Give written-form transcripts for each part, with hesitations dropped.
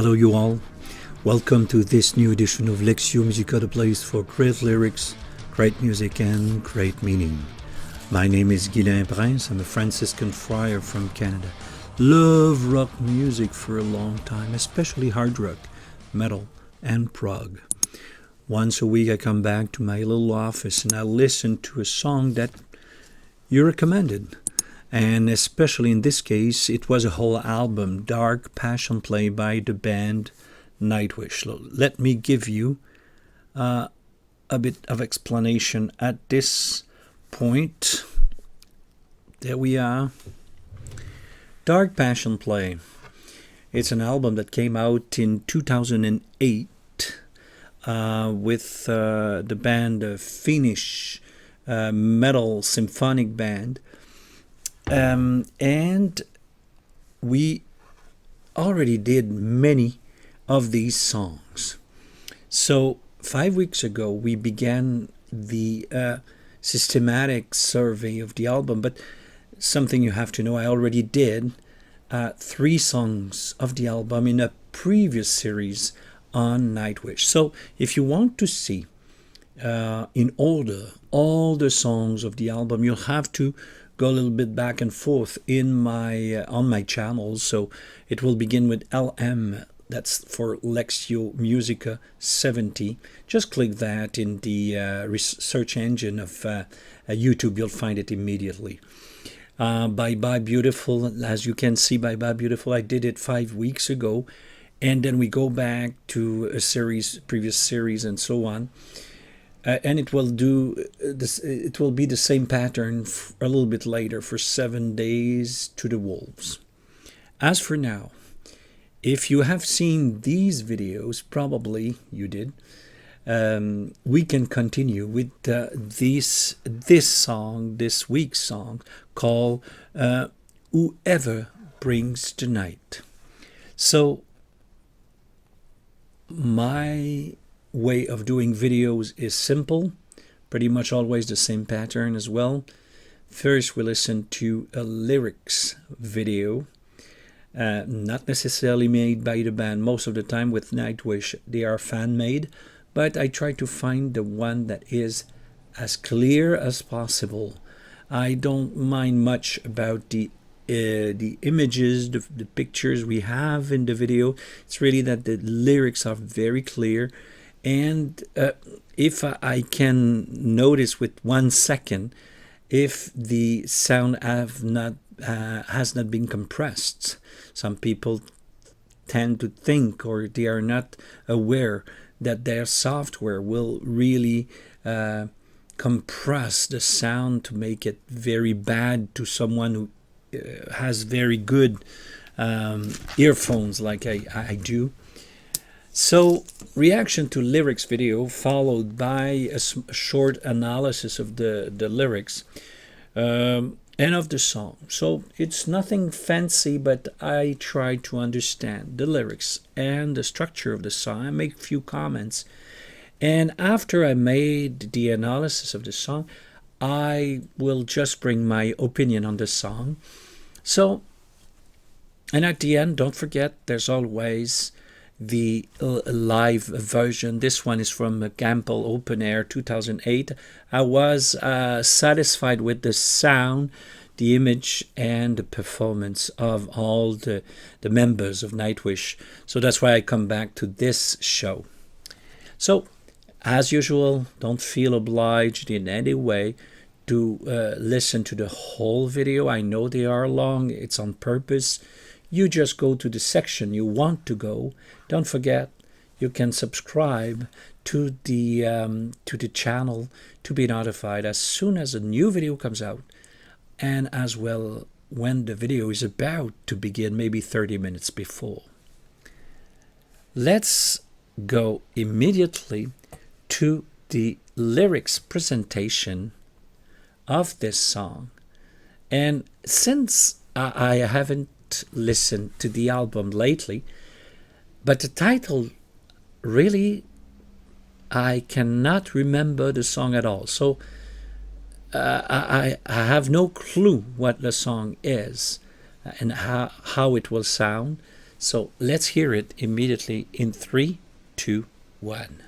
Hello, you all. Welcome to this new edition of Lectio Musica, the place for great lyrics, great music, and great meaning. My name is Guilain Prince. I'm a Franciscan friar from Canada. Love rock music for a long time, especially hard rock, metal, and prog. Once a week I come back to my little office and I listen to a song that you recommended. And especially in this case, it was a whole album, Dark Passion Play by the band Nightwish. So let me give you a bit of explanation at this point. There we are. Dark Passion Play. It's an album that came out in 2008 with the band Finnish metal symphonic band. And we already did many of these songs. So 5 weeks ago we began the systematic survey of the album, but something you have to know, I already did 3 songs of the album in a previous series on Nightwish. So if you want to see in order all the songs of the album, you'll have to go a little bit back and forth in my on my channel. So it will begin with LM, that's for Lectio Musica 70. Just click that in the search engine of YouTube, you'll find it immediately. Bye Bye Beautiful, as you can see, Bye Bye Beautiful, I did it 5 weeks ago, and then we go back to a series, previous series, and so on. And it will do this. It will be the same pattern a little bit later for 7 Days to the Wolves. As for now, if you have seen these videos, probably you did. We can continue with this song, this week's song, called "Whoever Brings the Night." So my way of doing videos is simple, pretty much always the same pattern as well. First we listen to a lyrics video, not necessarily made by the band. Most of the time with Nightwish they are fan made, but I try to find the one that is as clear as possible. I don't mind much about the images, the pictures we have in the video. It's really that the lyrics are very clear. And if I can notice with 1 second if the sound has not been compressed. Some people tend to think, or they are not aware, that their software will really compress the sound to make it very bad to someone who has very good earphones like I do. So, reaction to lyrics video followed by a short analysis of the lyrics and of the song. So, it's nothing fancy, but I try to understand the lyrics and the structure of the song. I make a few comments. And after I made the analysis of the song, I will just bring my opinion on the song. So, and at the end, don't forget, there's always the live version. This one is from Gamble Open Air 2008. I was satisfied with the sound, the image, and the performance of all the members of Nightwish. So that's why I come back to this show. So, as usual, don't feel obliged in any way to listen to the whole video. I know they are long. It's on purpose. You just go to the section you want to go. Don't forget, you can subscribe to the channel to be notified as soon as a new video comes out, and as well when the video is about to begin, maybe 30 minutes before. Let's go immediately to the lyrics presentation of this song. And since I haven't listened to the album lately, but the title, really, I cannot remember the song at all. So I have no clue what the song is and how it will sound. So let's hear it immediately in 3, 2, 1.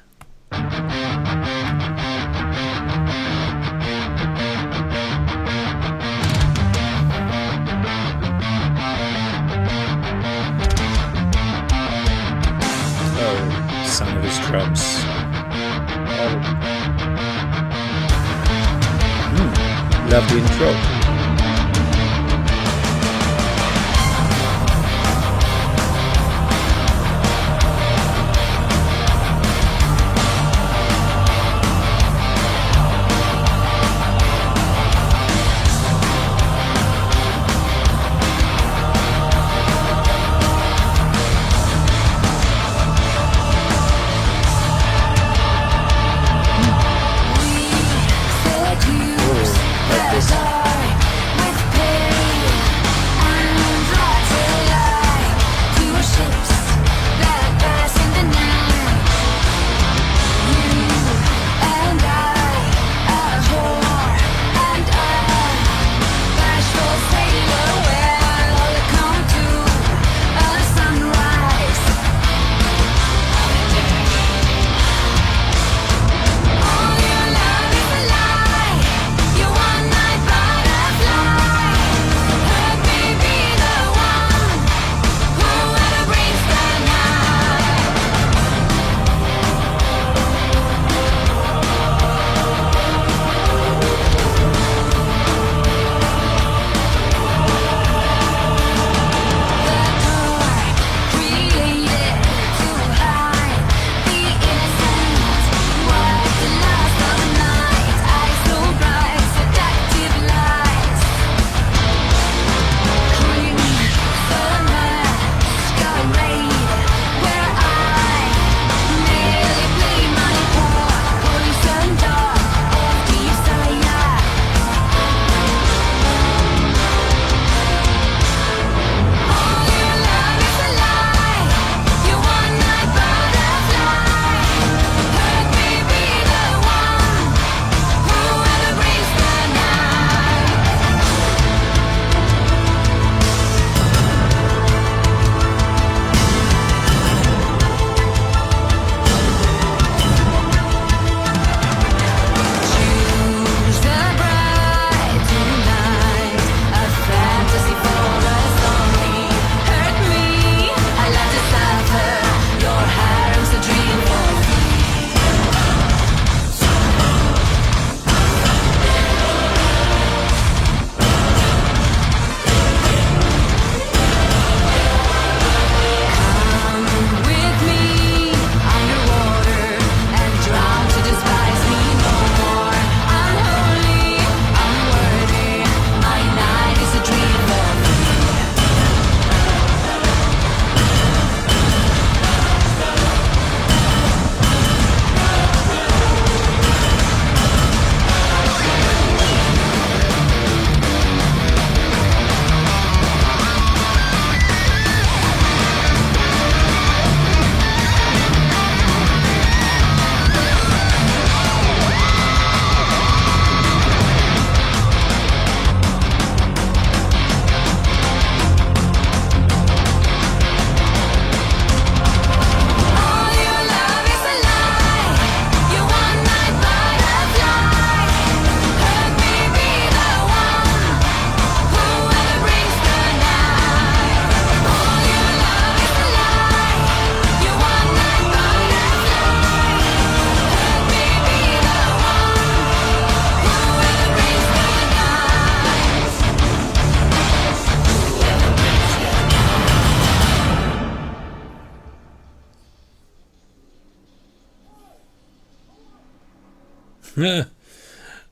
Oh, sound of his drums. Love the intro.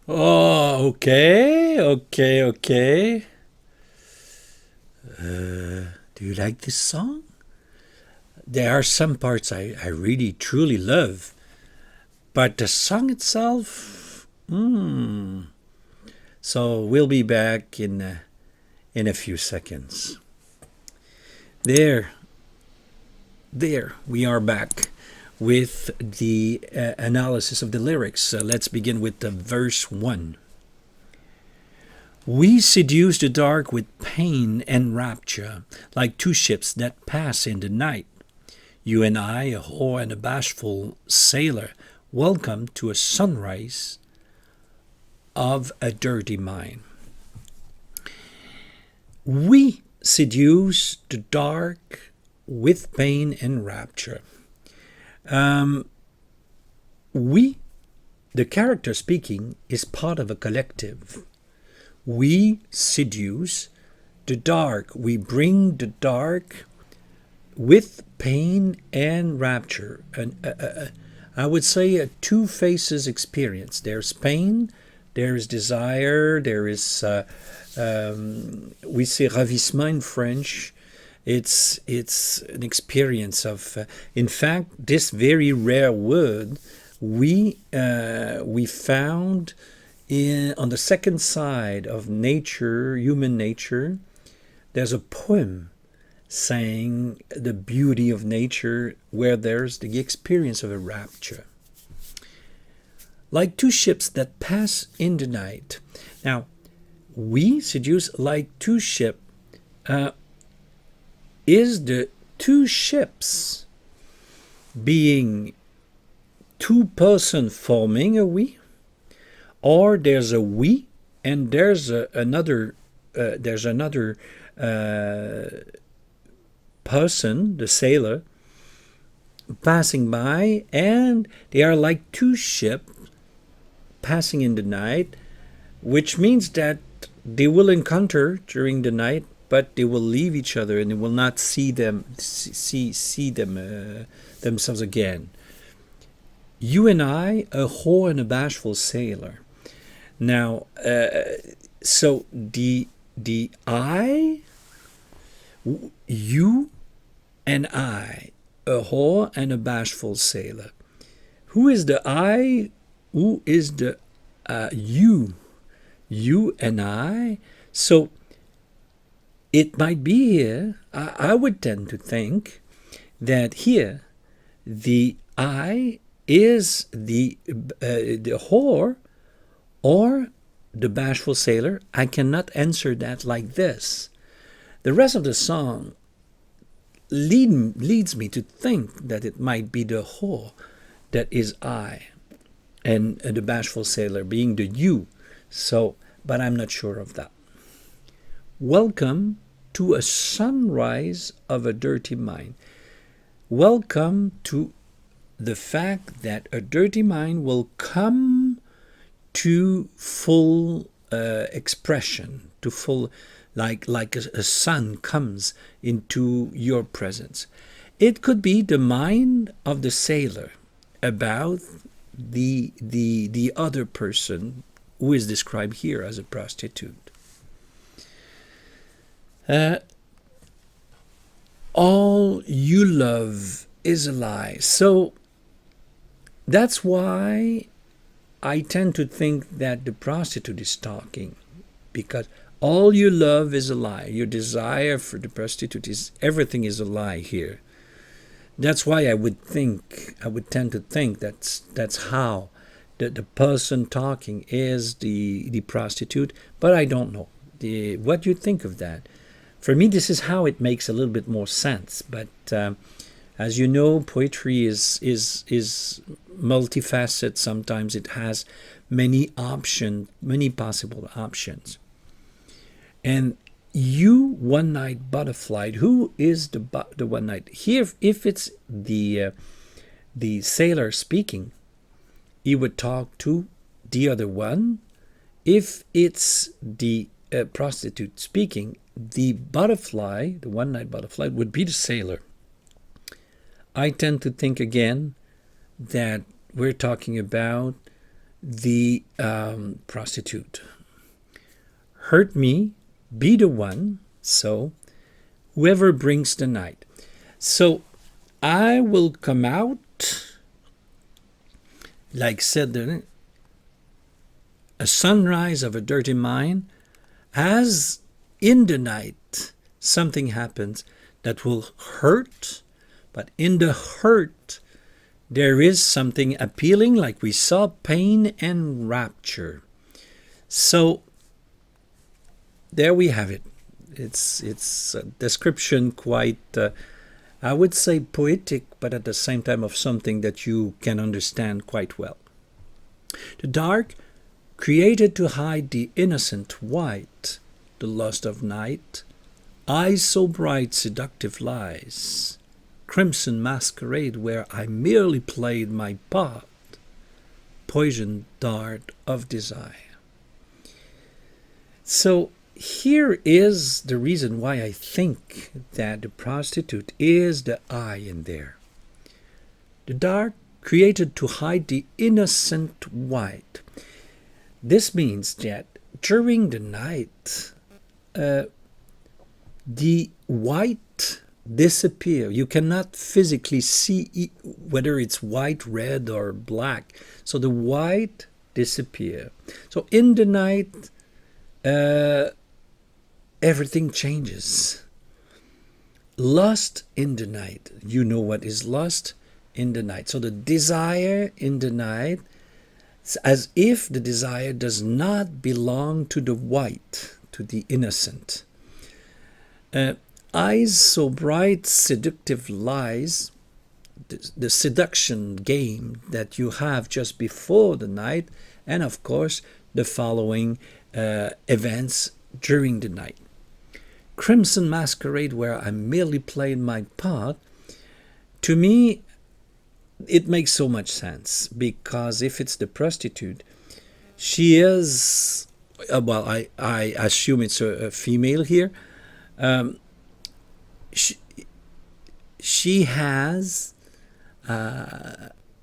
Oh, okay, okay, okay. Do you like this song? There are some parts I really truly love, but the song itself, So we'll be back in a few seconds. There, we are back with the analysis of the lyrics. Let's begin with the verse 1. We seduce the dark with pain and rapture, like two ships that pass in the night. You and I, a whore and a bashful sailor, welcome to a sunrise of a dirty mind. We seduce the dark with pain and rapture. We, the character speaking, is part of a collective. We seduce the dark. We bring the dark with pain and rapture. I would say a two faces experience. There's pain, there is desire, there is, we say ravissement in French. It's an experience of, in fact, this very rare word we found on the second side of nature, human nature. There's a poem saying the beauty of nature where there's the experience of a rapture. Like two ships that pass in the night. Now, we seduce like two ships. Is the two ships being two person forming a we? Or there's a we and there's another person, the sailor, passing by, and they are like two ships passing in the night, which means that they will encounter during the night, but they will leave each other and they will not see them themselves again. You and I, a whore and a bashful sailor. Now, so the I, you and I, a whore and a bashful sailor. Who is the I? Who is the you? You and I. So it might be here, I would tend to think that here the I is the whore or the bashful sailor. I cannot answer that like this. The rest of the song leads me to think that it might be the whore that is I, and the bashful sailor being the you. So, but I'm not sure of that. Welcome to a sunrise of a dirty mind. Welcome to the fact that a dirty mind will come to full expression, to full, like a sun comes into your presence. It could be the mind of the sailor about the other person who is described here as a prostitute. All you love is a lie. So that's why I tend to think that the prostitute is talking, because all you love is a lie. Your desire for the prostitute is, everything is a lie here. That's why I would tend to think that's how the person talking is the prostitute, but I don't know. What do you think of that? For me, this is how it makes a little bit more sense. But as you know, poetry is multifaceted. Sometimes it has many possible options. And you, one night butterfly. Who is the one night here? If it's the sailor speaking, he would talk to the other one. If it's the prostitute speaking, the butterfly, the one night butterfly, would be the sailor. I tend to think again that we're talking about the prostitute. Hurt me, be the one, so whoever brings the night. So I will come out, like said, a sunrise of a dirty mind, as in the night something happens that will hurt, but in the hurt there is something appealing, like we saw, pain and rapture. So there we have it. It's a description quite, I would say, poetic, but at the same time of something that you can understand quite well. The dark, created to hide the innocent white, the lust of night, eyes so bright, seductive lies, crimson masquerade where I merely played my part, poison dart of desire. So here is the reason why I think that the prostitute is the I in there. The dark created to hide the innocent white. This means that during the night, the white disappear. You cannot physically see whether it's white, red, or black. So the white disappear. So in the night, everything changes. Lust in the night. You know what is lust in the night. So the desire in the night, it's as if the desire does not belong to the white, to the innocent. Eyes so bright, seductive lies, the seduction game that you have just before the night, and of course the following events during the night. Crimson masquerade where I merely played my part. To me, it makes so much sense, because if it's the prostitute, she is, well, I assume it's a female here. She has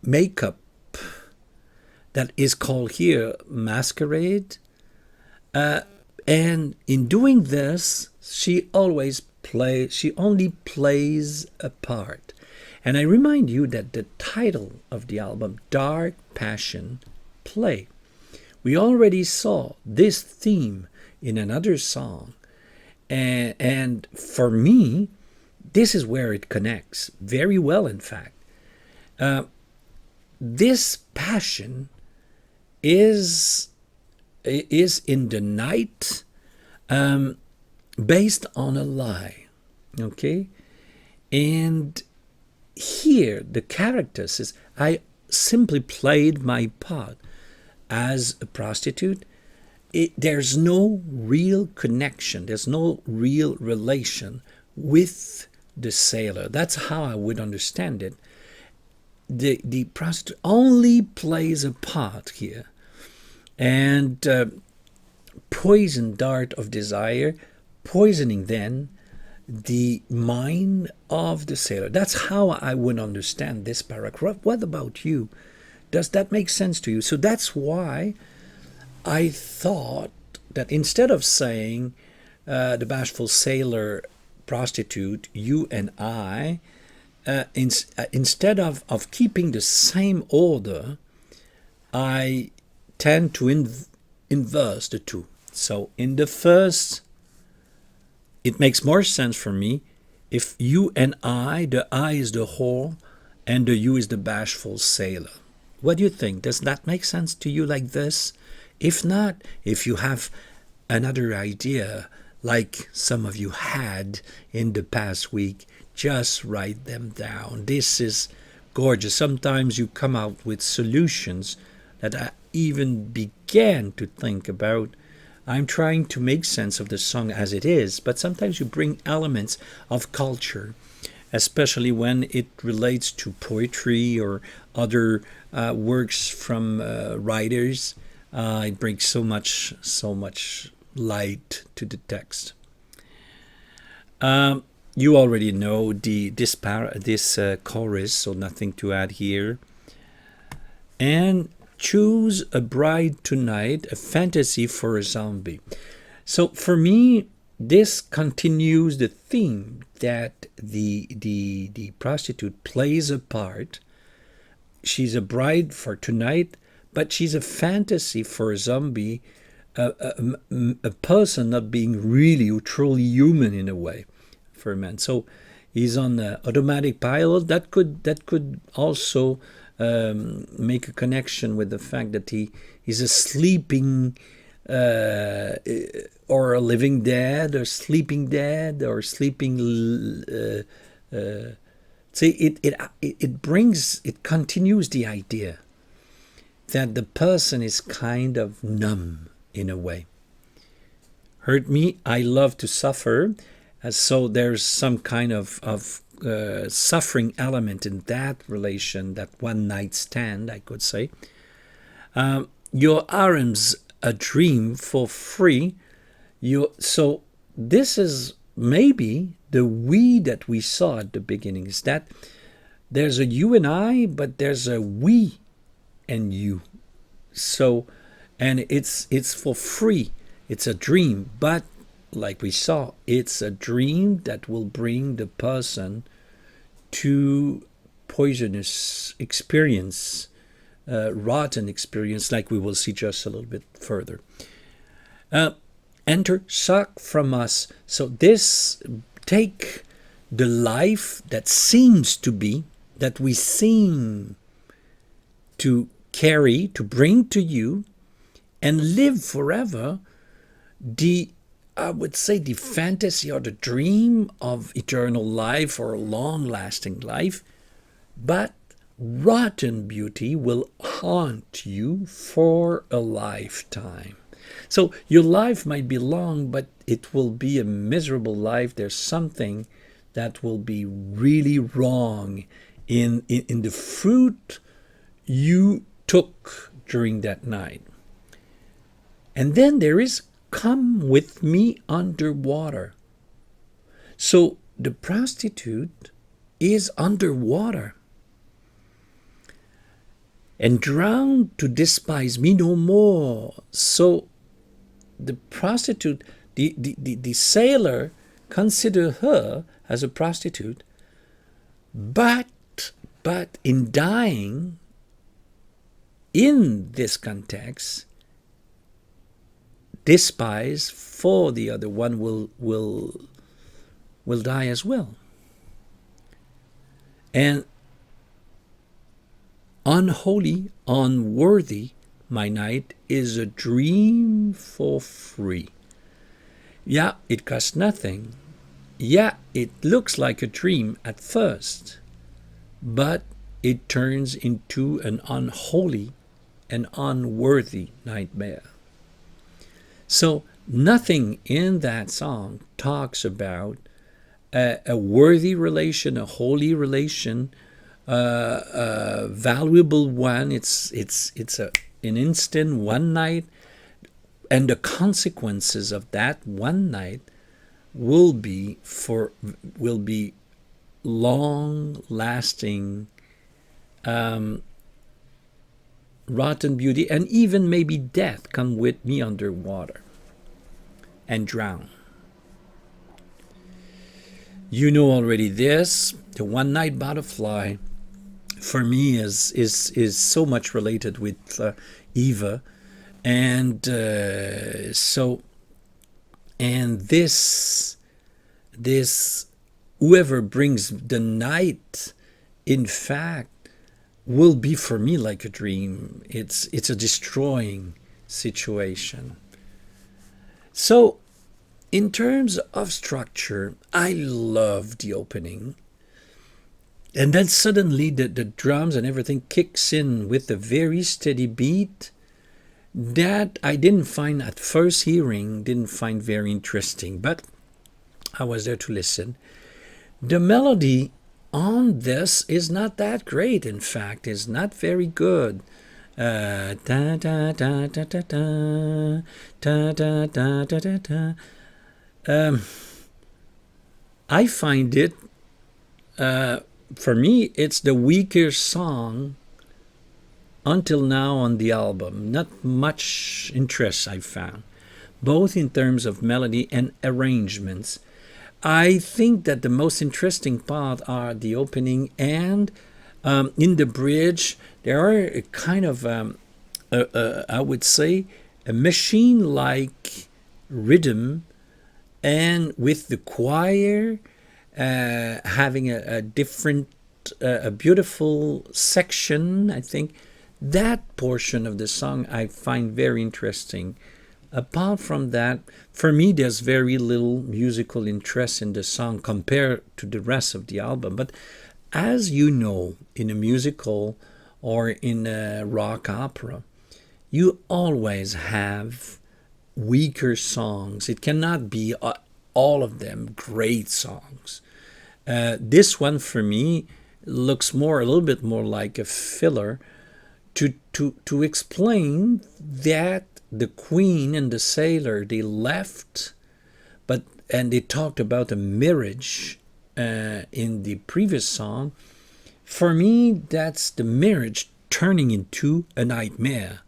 makeup that is called here masquerade. And in doing this, she only plays a part. And I remind you that the title of the album, Dark Passion Play, we already saw this theme in another song. And for me, this is where it connects very well, in fact. This passion is in the night, based on a lie. Okay? And here the character says, I simply played my part as a prostitute. There's no real connection, there's no real relation with the sailor. That's how I would understand it. The prostitute only plays a part here. And poison dart of desire, poisoning then the mind of the sailor. That's how I would understand this paragraph. What about you? Does that make sense to you? So that's why I thought that instead of saying the bashful sailor, prostitute, you and I, instead of keeping the same order, I tend to inverse the two. So in the first, it makes more sense for me if you and I, the I is the whore and the you is the bashful sailor. What do you think? Does that make sense to you like this? If not, if you have another idea, like some of you had in the past week, just write them down. This is gorgeous. Sometimes you come out with solutions that I even began to think about. I'm trying to make sense of the song as it is, but sometimes you bring elements of culture, especially when it relates to poetry or other works from writers. It brings so much light to the text. You already know this chorus, so nothing to add here. And choose a bride tonight, a fantasy for a zombie. So for me, this continues the theme that the prostitute plays a part. She's a bride for tonight, but she's a fantasy for a zombie, a person not being really or truly human in a way for a man. So he's on the automatic pilot. That could also make a connection with the fact that he's a sleeping uh, or a living dead, or sleeping dead, or sleeping. See, it brings, it continues the idea that the person is kind of numb in a way. Hurt me, I love to suffer. So there's some kind of suffering element in that relation, that one night stand, I could say. Your arms a dream for free. So this is maybe the we that we saw at the beginning, is that there's a you and I, but there's a we and you. So, and it's for free. It's a dream, but like we saw, it's a dream that will bring the person to poisonous experience, rotten experience, like we will see just a little bit further. Enter, suck from us. So this, take the life that seems to be, that we seem to carry, to bring to you, and live forever the, I would say, the fantasy or the dream of eternal life or long-lasting life. But rotten beauty will haunt you for a lifetime. So your life might be long, but it will be a miserable life. There's something that will be really wrong in the fruit you took during that night. And then there is, come with me underwater. So the prostitute is underwater. And drowned to despise me no more. So the prostitute, the sailor, consider her as a prostitute, but in dying in this context, despise for the other one will die as well. And unholy, unworthy, my night is a dream for free. Yeah, it costs nothing. Yeah, it looks like a dream at first, but it turns into an unholy and unworthy nightmare. So nothing in that song talks about a worthy relation, a holy relation, a valuable one. It's an instant, one night, and the consequences of that one night will be long lasting, rotten beauty, and even maybe death. Come with me underwater and drown. You know already this, the one night butterfly for me is so much related with Eva, and this whoever brings the night, in fact, will be for me like a dream. It's a destroying situation. So in terms of structure, I love the opening. And then suddenly the drums and everything kicks in with a very steady beat that I didn't find at first hearing, didn't find very interesting, but I was there to listen. The melody on this is not that great, in fact, is not very good. Da, da, da, da, da, da, da, da, da, da, da, da. I find it, for me, it's the weaker song until now on the album. Not much interest I found, both in terms of melody and arrangements. I think that the most interesting part are the opening and in the bridge. There are a kind of, I would say, a machine-like rhythm, and with the choir having a different, a beautiful section. I think that portion of the song I find very interesting. Apart from that, for me, there's very little musical interest in the song compared to the rest of the album. But as you know, in a musical or in a rock opera, you always have weaker songs. It cannot be all of them great songs. This one for me looks more a little bit more like a filler to explain that the queen and the sailor they left, but and they talked about a marriage in the previous song. For me, that's the marriage turning into a nightmare.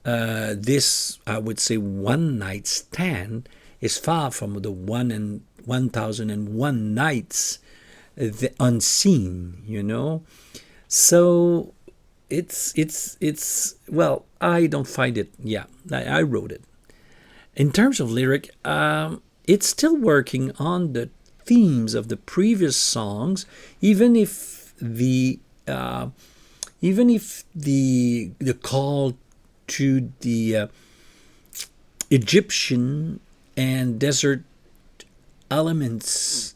This, I would say, one night stand is far from the 1001 nights, the unseen, you know. So it's well, I don't find it. Yeah, I wrote it. In terms of lyric, it's still working on the themes of the previous songs, even if the call to the Egyptian and desert elements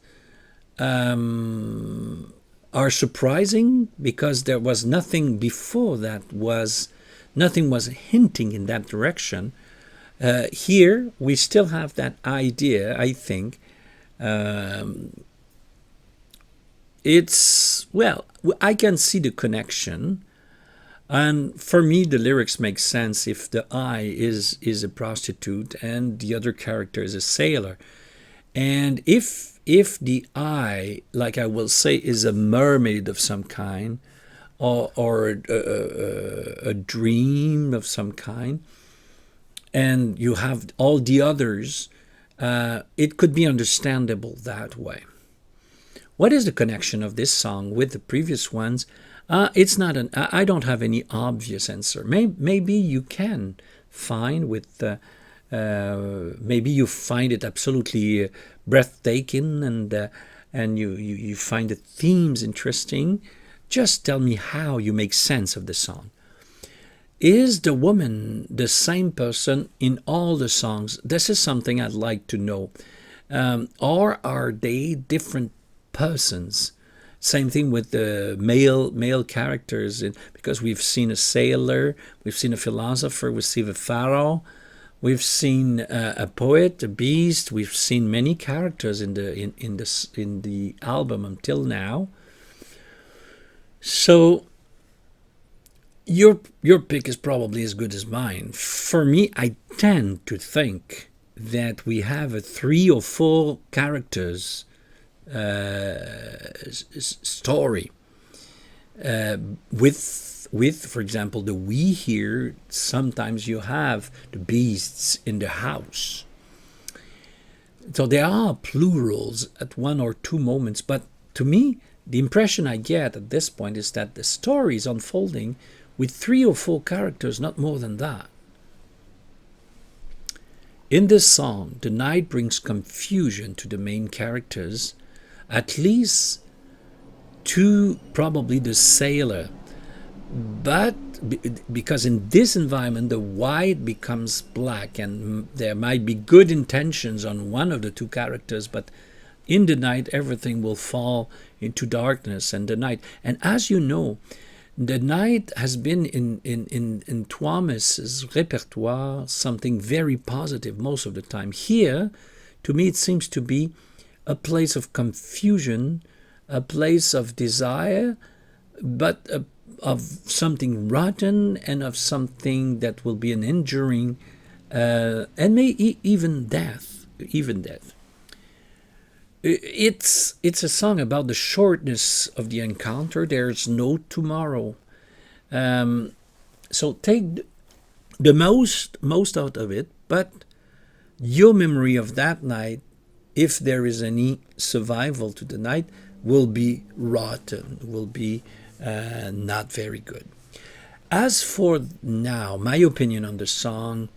are surprising because there was nothing before that was nothing was hinting in that direction. Here we still have that idea. I think it's well, I can see the connection, and for me the lyrics make sense if the I is a prostitute and the other character is a sailor, and if the I, like I will say, is a mermaid of some kind, or a dream of some kind, and you have all the others, it could be understandable that way. What is the connection of this song with the previous ones? It's not an. I don't have any obvious answer. Maybe you can find with. Maybe you find it absolutely breathtaking, and you find the themes interesting. Just tell me how you make sense of the song. Is the woman the same person in all the songs? This is something I'd like to know. Or are they different persons? Same thing with the male characters, because we've seen a sailor, we've seen a philosopher, we've seen a pharaoh, we've seen a poet, a beast. We've seen many characters in the album until now. So your pick is probably as good as mine. For me, I tend to think that we have a 3 or 4 characters story with, for example, the we here. Sometimes you have the beasts in the house. So there are plurals at 1 or 2 moments, but to me, the impression I get at this point is that the story is unfolding with 3 or 4 characters, not more than that. In this song, the night brings confusion to the main characters, at least to probably the sailor. But because in this environment, the white becomes black, and there might be good intentions on one of the 2 characters, but in the night, everything will fall into darkness and the night. And as you know, the night has been in Thomas's repertoire something very positive most of the time. Here, to me, it seems to be a place of confusion, a place of desire, but of something rotten and of something that will be an enduring, and even death. It's a song about the shortness of the encounter. There's no tomorrow. So take the most out of it, but your memory of that night, if there is any survival to the night, will be rotten, will be not very good. As for now, my opinion on the song,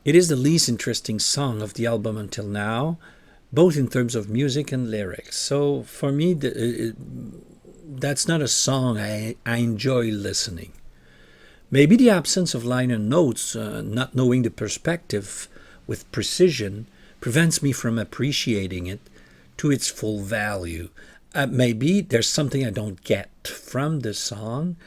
it is the least interesting song of the album until now, both in terms of music and lyrics. So for me, that's not a song I enjoy listening. Maybe the absence of liner notes, not knowing the perspective with precision, prevents me from appreciating it to its full value. Maybe there's something I don't get from the song.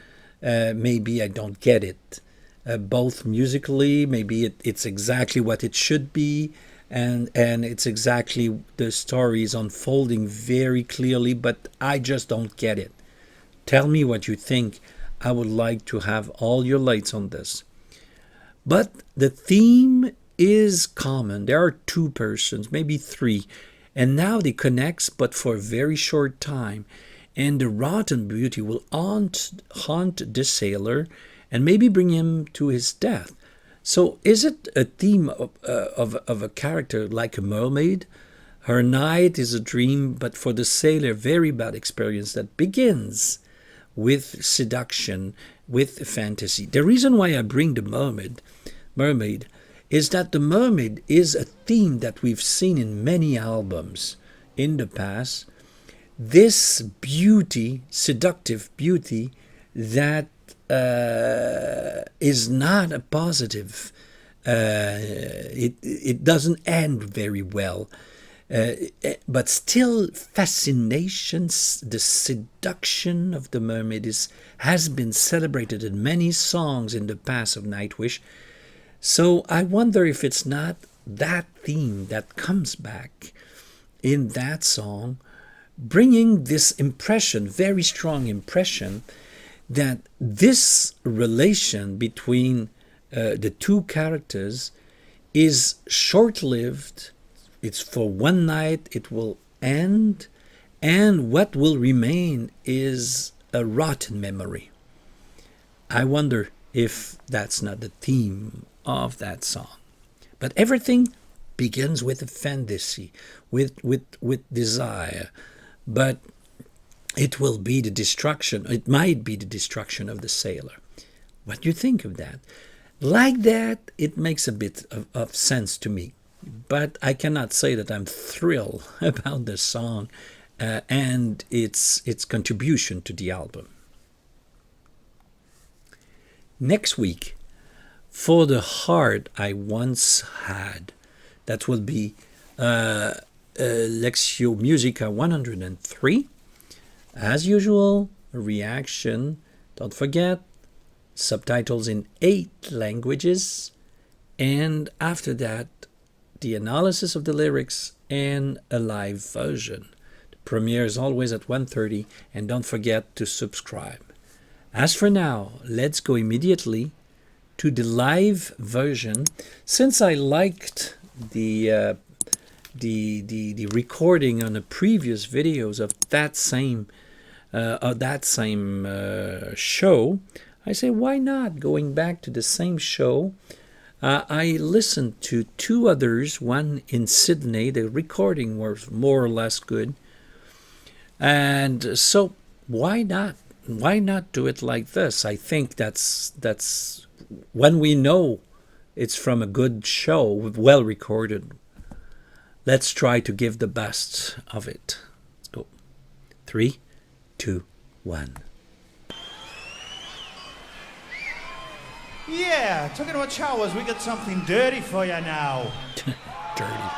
Maybe I don't get it. Both musically, maybe it's exactly what it should be, and it's exactly the story is unfolding very clearly, but I just don't get it. Tell me what you think. I would like to have all your lights on this. But the theme is common. There are two persons, maybe three, and now they connect, but for a very short time. And the rotten beauty will haunt the sailor and maybe bring him to his death. So is it a theme of a character like a mermaid? Her night is a dream, but for the sailor, very bad experience that begins with seduction, with fantasy. The reason why I bring the mermaid is that the mermaid is a theme that we've seen in many albums in the past. This beauty, seductive beauty, that is not a positive. It doesn't end very well. But still, fascinations, the seduction of the mermaid has been celebrated in many songs in the past of Nightwish. So I wonder if it's not that theme that comes back in that song, bringing this impression, very strong impression, that this relation between the two characters is short-lived. It's for one night, it will end, and what will remain is a rotten memory. I wonder if that's not the theme of that song. But everything begins with a fantasy, with desire, but it will be the destruction, it might be the destruction of the sailor. What do you think of that? Like that, it makes a bit of sense to me. But I cannot say that I'm thrilled about the song and its contribution to the album. Next week, For the Heart I Once Had, that will be Lectio Musica 103. As usual, a reaction. Don't forget, subtitles in 8 languages. And after that, the analysis of the lyrics and a live version. The premiere is always at 1:30, and don't forget to subscribe. As for now, let's go immediately to the live version. Since I liked the recording on the previous videos of that same show, I say, why not going back to the same show? I listened to 2 others, one in Sydney. The recording was more or less good. And so why not? Why not do it like this? I think that's when we know it's from a good show, well recorded. Let's try to give the best of it. Let's go. 3, 2, 1. Yeah, talking about showers, we got something dirty for you now. Dirty.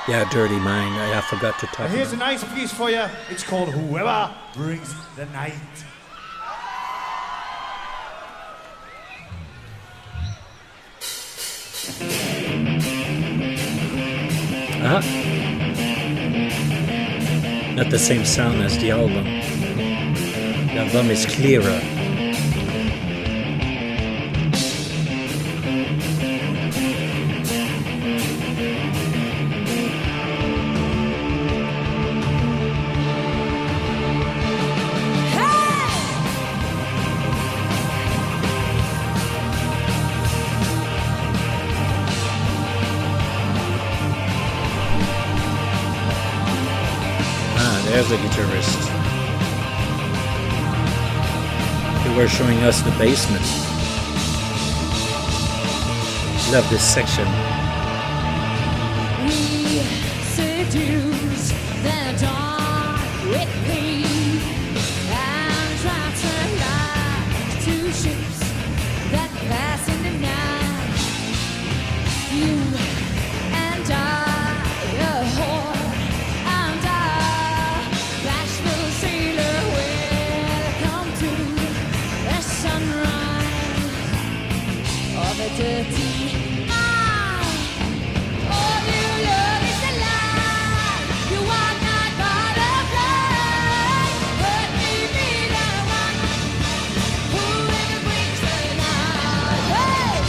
Yeah, dirty mind. I forgot to talk Here's a about. nice piece for you. It's called Whoever Brings the Night. Not the same sound as the album. The album is clearer. There's the guitarist. They were showing us the basement. Love this section. We seduce the dark with pain and try to light 2 ships that chastity. All you love is a lie. You are not butterfly. Let me be the one who ever brings the night. Hey!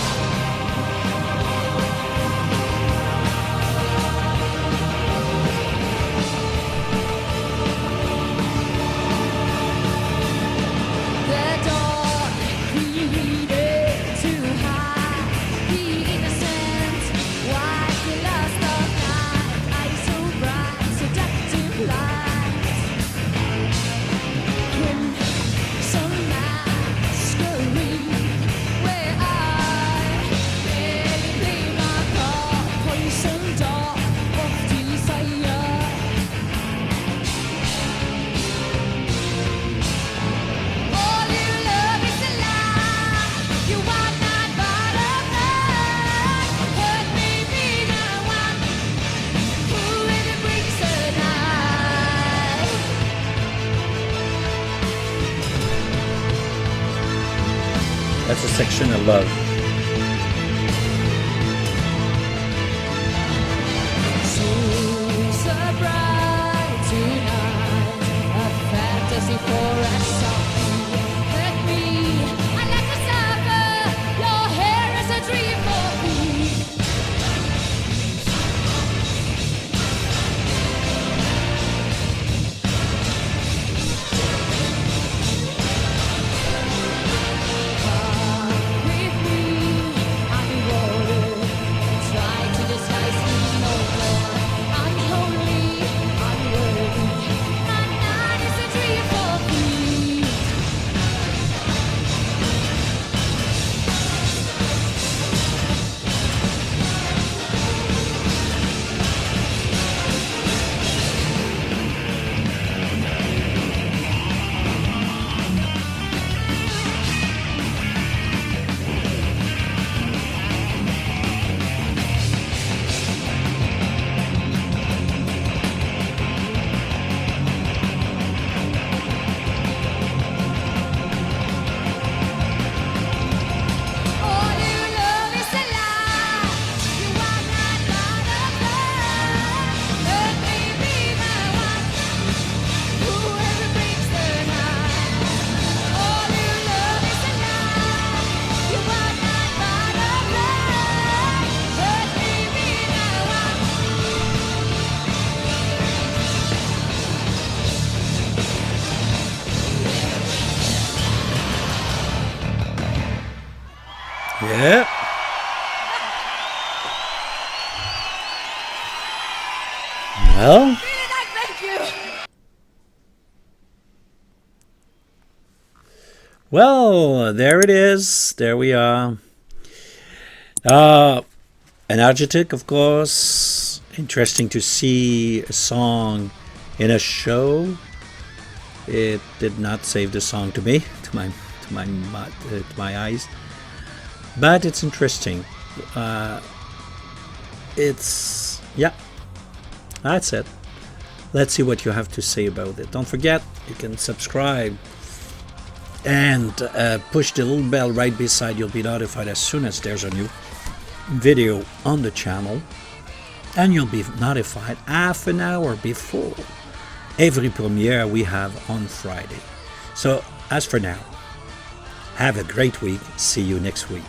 The dawn created to hide the innocent, white the lust of night, eyes so bright, seductive light. Crimson masquerade, where I merely play my part, poison dark of desire. All you love is a lie. You are not butterfly. Let me be the one who ever brings the night. That's a section I love. So bright tonight, a fantasy for a song. Let me, I like a sucker. Your hair is a dream for me. With me, I'm rewarded. Try to disguise me no more. Unholy, unworthy. My night is a dream for me. All you love is a lie. You are not butterfly. Let me be the one who ever brings the night. All you love is a lie. You are not butterfly. Let me be the one. Yeah. Well, Thank you. well, there it is. There we are. An adjective, of course. Interesting to see a song in a show. It did not save the song to me, to my eyes. But it's interesting. Yeah, that's it. Let's see what you have to say about it. Don't forget, you can subscribe and push the little bell right beside. You'll be notified as soon as there's a new video on the channel, and you'll be notified half an hour before every premiere we have on Friday. So as for now, have a great week. See you next week.